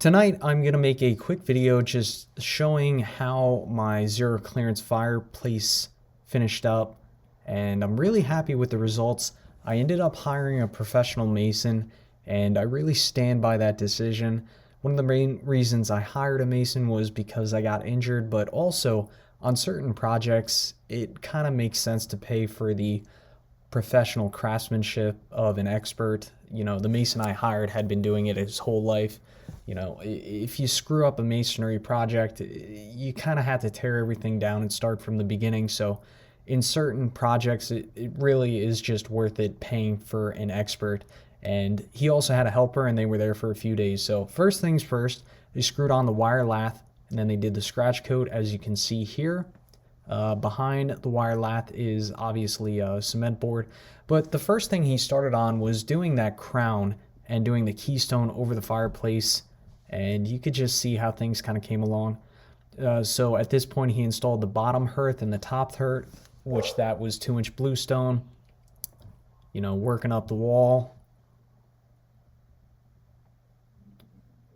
Tonight, I'm going to make a quick video just showing how my zero clearance fireplace finished up, and I'm really happy with the results. I ended up hiring a professional mason, and I really stand by that decision. One of the main reasons I hired a mason was because I got injured, but also on certain projects, it kind of makes sense to pay for the professional craftsmanship of an expert. You know, the mason I hired had been doing it his whole life. You know, if you screw up a masonry project, you kind of have to tear everything down and start from the beginning. So in certain projects, it really is just worth it paying for an expert. And he also had a helper, and they were there for a few days. So first things first, they screwed on the wire lath, and then they did the scratch coat, as you can see here. Behind the wire lath is obviously a cement board, but the first thing he started on was doing that crown and doing the keystone over the fireplace, and you could just see how things kind of came along. So at this point, he installed the bottom hearth and the top hearth, which that was 2-inch bluestone. You know, working up the wall.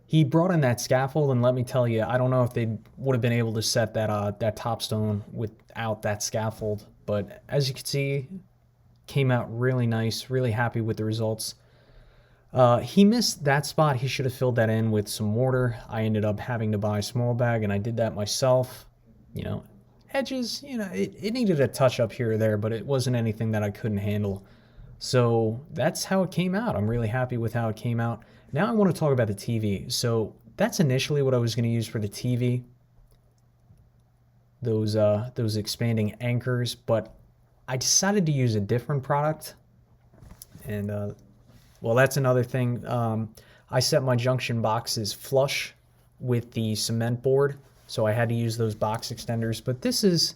He brought in that scaffold, and let me tell you, I don't know if they would have been able to set that top stone without that scaffold. But as you can see, came out really nice. Really happy with the results. He missed that spot. He should have filled that in with some mortar. I ended up having to buy a small bag, and I did that myself. You know, edges, you know, it needed a touch up here or there, but it wasn't anything that I couldn't handle. So that's how it came out. I'm really happy with how it came out. Now I want to talk about the TV. So that's initially what I was going to use for the TV. Those expanding anchors, but I decided to use a different product. And well, that's another thing. I set my junction boxes flush with the cement board, so I had to use those box extenders. But this is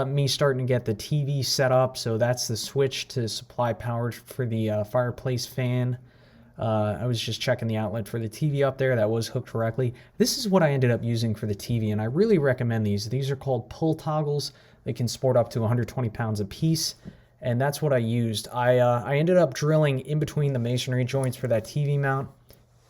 me starting to get the TV set up. So that's the switch to supply power for the fireplace fan. I was just checking the outlet for the TV up there. That was hooked correctly. This is what I ended up using for the TV, and I really recommend these. These are called pull toggles. They can sport up to 120 pounds a piece, and that's what I used. I ended up drilling in between the masonry joints for that TV mount.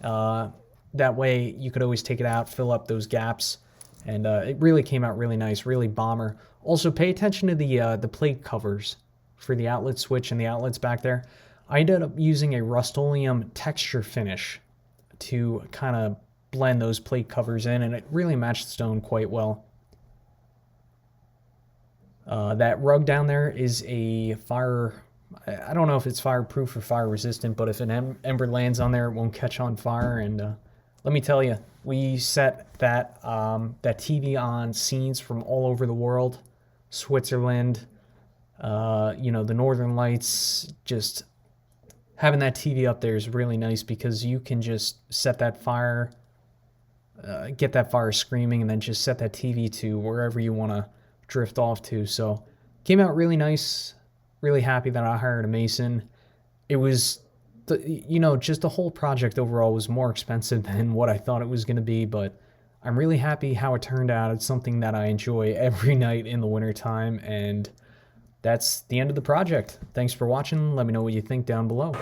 That way you could always take it out, fill up those gaps, and it really came out really nice, really bomber. Also, pay attention to the plate covers for the outlet switch and the outlets back there. I ended up using a Rust-Oleum texture finish to kind of blend those plate covers in, and it really matched the stone quite well. That rug down there is a I don't know if it's fireproof or fire resistant, but if an ember lands on there, it won't catch on fire. And let me tell you, we set that TV on scenes from all over the world, Switzerland, you know, the Northern Lights. Just having that TV up there is really nice because you can just set that fire, get that fire screaming, and then just set that TV to wherever you want to drift off to. So came out really nice. Really happy that I hired a mason. It was, you know, just the whole project overall was more expensive than what I thought it was going to be, but I'm really happy how it turned out. It's something that I enjoy every night in the wintertime, and that's the end of the project. Thanks for watching. Let me know what you think down below.